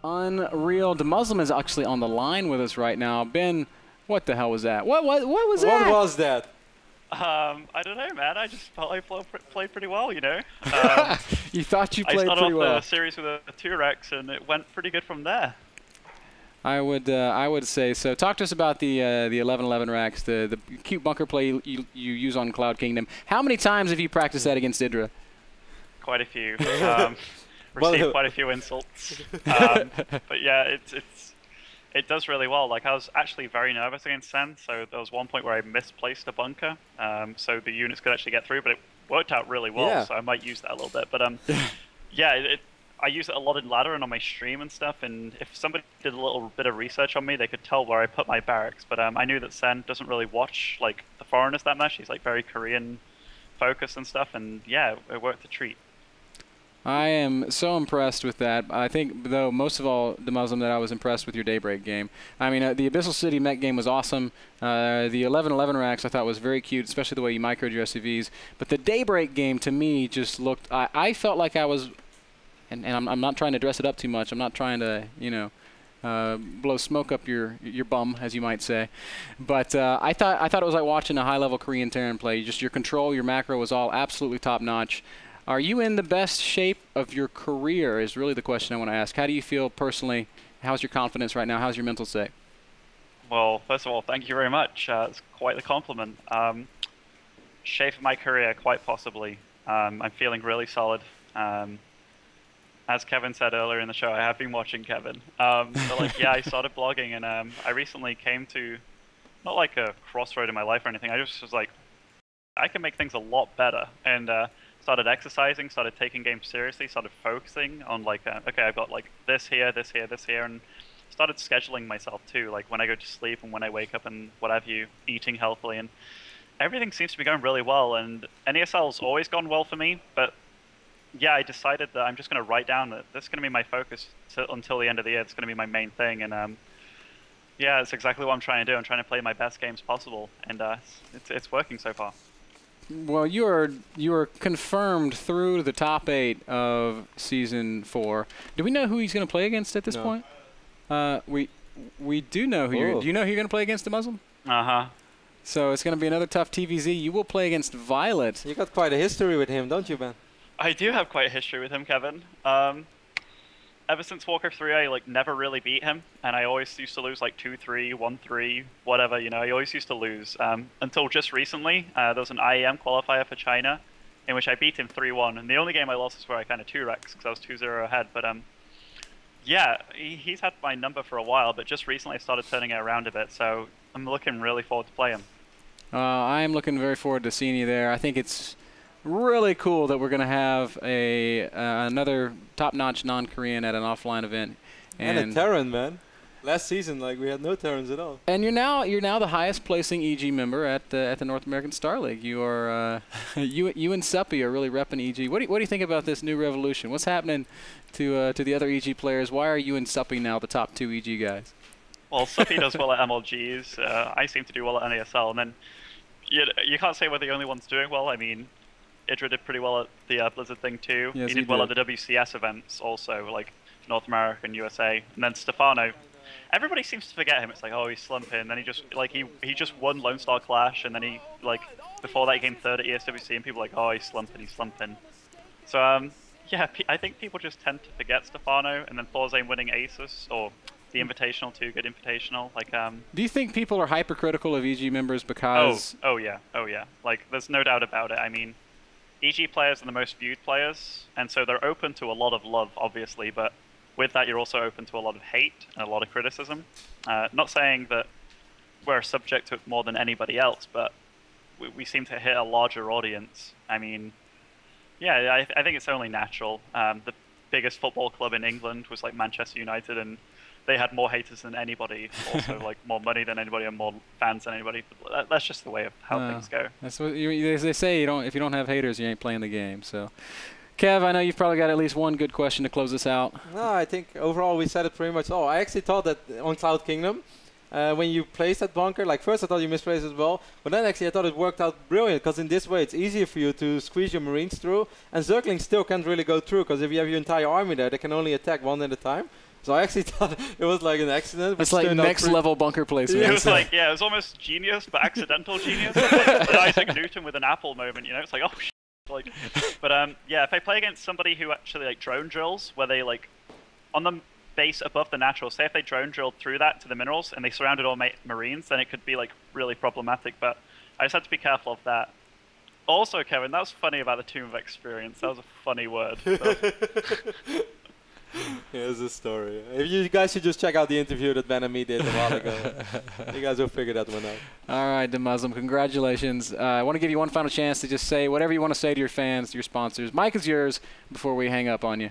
Unreal. Demuslim is actually on the line with us right now. Ben, what the hell was that? What was that? What was that? I don't know, man. I just felt I played pretty well, you know. You thought you played pretty well. I started off the series with a 2-Rex, and it went pretty good from there. I would say so. Talk to us about the 11-11 racks, the cute bunker play you use on Cloud Kingdom. How many times have you practiced that against Idra? Quite a few. Received quite a few insults. But yeah, it does really well. Like, I was actually very nervous against Sen, so there was one point where I misplaced a bunker, so the units could actually get through, but it worked out really well. Yeah. So I might use that a little bit. But yeah, I use it a lot in ladder and on my stream and stuff, and if somebody did a little bit of research on me, they could tell where I put my barracks. But I knew that Sen doesn't really watch like the foreigners that much. He's like very Korean focused and stuff, and yeah, it worked a treat. I am so impressed with that. I think, though, most of all, Demuslim, that I was impressed with your Daybreak game. I mean, the Abyssal City mech game was awesome. The 11-11 racks I thought was very cute, especially the way you microed your SCVs. But the Daybreak game, to me, just looked... I felt like I was... And I'm not trying to dress it up too much. I'm not trying to, you know, blow smoke up your bum, as you might say. But I thought it was like watching a high-level Korean Terran play. Just your control, your macro was all absolutely top-notch. Are you in the best shape of your career is really the question I want to ask. How do you feel personally? How's your confidence right now? How's your mental state? Well, first of all, thank you very much. It's quite the compliment. Shape of my career, quite possibly. I'm feeling really solid. As Kevin said earlier in the show, I have been watching Kevin. So like, yeah, I started blogging, and I recently came to, not like a crossroad in my life or anything, I just was like, I can make things a lot better. And started exercising, started taking games seriously, started focusing on like, okay, I've got like this here, this here, this here, and started scheduling myself too, like when I go to sleep and when I wake up and what have you, eating healthily, and everything seems to be going really well. And NASL's always gone well for me, but yeah, I decided that I'm just going to write down that this is going to be my focus until the end of the year. It's going to be my main thing, and yeah, it's exactly what I'm trying to do. I'm trying to play my best games possible, and it's working so far. Well, you are confirmed through the top 8 of Season 4. Do we know who he's going to play against at this point? We do know who you're... Do you know who you're going to play against, Demuslim? Uh-huh. So it's going to be another tough TVZ. You will play against Violet. You got quite a history with him, don't you, Ben? I do have quite a history with him, Kevin. Ever since Warcraft 3, I like never really beat him, and I always used to lose like 2-3, 1-3, whatever, you know, I always used to lose. Until just recently, there was an IEM qualifier for China, in which I beat him 3-1, and the only game I lost is where I kind of 2-Rex, because I was 2-0 ahead, but yeah, he's had my number for a while, but just recently I started turning it around a bit, so I'm looking really forward to play him. I am looking very forward to seeing you there. I think it's really cool that we're going to have another top-notch non-Korean at an offline event, and a Terran, man. Last season, like, we had no Terrans at all. And you're now the highest placing EG member at the North American Star League. You are you and Suppy are really repping EG. What do you think about this new revolution? What's happening to the other EG players? Why are you and Suppy now the top 2 EG guys? Well, Suppy does well at MLGs. I seem to do well at NASL, and then you can't say we're the only ones doing well. I mean, Idra did pretty well at the Blizzard thing too. Yes, he did well at the WCS events also, like North America and USA. And then Stefano, everybody seems to forget him. It's like, oh, he's slumping. And then he just like he just won Lone Star Clash, and then he like before that he came 3rd at ESWC, and people were like, oh, he's slumping. So yeah, I think people just tend to forget Stefano, and then Thorzane winning Asus or the Invitational too, good Invitational. Like, do you think people are hypercritical of EG members because? Oh yeah. Like, there's no doubt about it. I mean, EG players are the most viewed players, and so they're open to a lot of love, obviously, but with that you're also open to a lot of hate and a lot of criticism. Not saying that we're subject to it more than anybody else, but we seem to hit a larger audience. I mean, yeah, I think it's only natural. The biggest football club in England was like Manchester United, and they had more haters than anybody, also like more money than anybody and more fans than anybody. But that's just the way of how things go. That's what they say. If you don't have haters, you ain't playing the game. So, Kev, I know you've probably got at least one good question to close this out. No, I think overall we said it pretty much all. I actually thought that on Cloud Kingdom, when you placed that bunker, like first I thought you misplaced as well, but then actually I thought it worked out brilliant, because in this way it's easier for you to squeeze your Marines through, and Zergling still can't really go through, because if you have your entire army there, they can only attack one at a time. So I actually thought it was like an accident. It's like next level bunker placement. It was like, yeah, it was almost genius, but accidental genius. Like the Isaac Newton with an apple moment, you know? It's like, oh, shit. Like, but yeah, if I play against somebody who actually like drone drills, where they like on the base above the natural, say if they drone drilled through that to the minerals and they surrounded all marines, then it could be like really problematic. But I just had to be careful of that. Also, Kevin, that was funny about the Tomb of Experience. That was a funny word. Here's the story. If you guys should just check out the interview that Ben and me did a while ago. You guys will figure that one out. All right, Demuslim, congratulations. I want to give you one final chance to just say whatever you want to say to your fans, to your sponsors. Mic is yours before we hang up on you.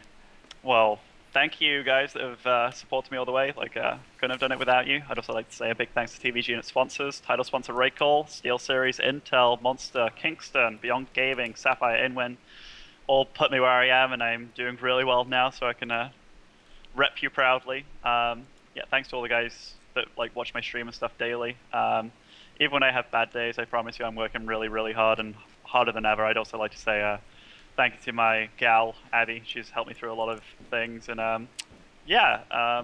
Well, thank you guys that have supported me all the way. Like, couldn't have done it without you. I'd also like to say a big thanks to TVG and its sponsors. Title sponsor Raycall, Steel Series, Intel, Monster, Kingston, Beyond Gaming, Sapphire, Inwin. All put me where I am, and I'm doing really well now, so I can rep you proudly. Yeah, thanks to all the guys that like watch my stream and stuff daily. Even when I have bad days, I promise you I'm working really, really hard and harder than ever. I'd also like to say thank you to my gal, Abby. She's helped me through a lot of things, and yeah,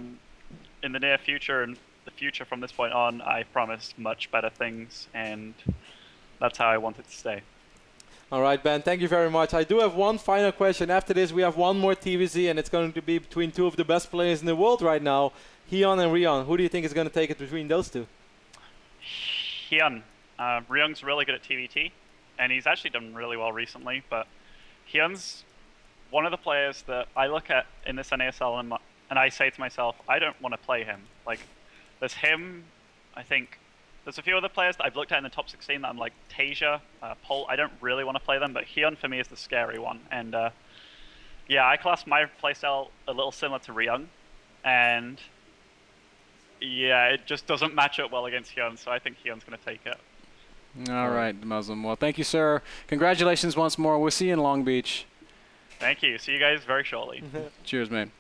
in the near future and the future from this point on, I promise much better things, and that's how I want it to stay. All right, Ben, thank you very much. I do have one final question. After this, we have one more TVZ, and it's going to be between two of the best players in the world right now, Hyun and Ryoung. Who do you think is going to take it between those two? Hyun. Ryoung's really good at TVT, and he's actually done really well recently, but Hyun's one of the players that I look at in this NASL and I say to myself, I don't want to play him. Like, there's him, I think. There's a few other players that I've looked at in the top 16 that I'm like, Tasia, Pol, I don't really want to play them, but Hyun for me is the scary one. And yeah, I class my playstyle a little similar to Ryoung, and yeah, it just doesn't match up well against Hyun, so I think Hyun's going to take it. All right, Demuslim. Well, thank you, sir. Congratulations once more. We'll see you in Long Beach. Thank you. See you guys very shortly. Cheers, man.